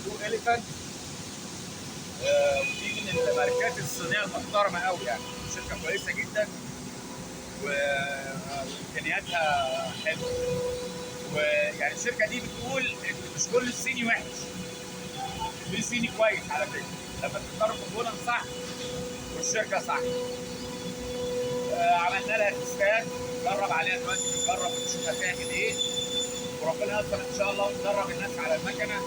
بلو اليفانت. ودي من الماركات الصينيه المحترمه قوي، يعني شركه كويسه جدا وامكانياتها حلوه. ويعني الشركه دي بتقول ان مش كل الصيني وحش، في صيني كويس على فكره لما تختاروا كومبوننت صح والشركه صح. عملنا لها تستات، نجرب عليها دلوقتي، بنجرب ونشوف هتعمل ايه، وربنا ييسر ان شاء الله وندرب الناس على المكنه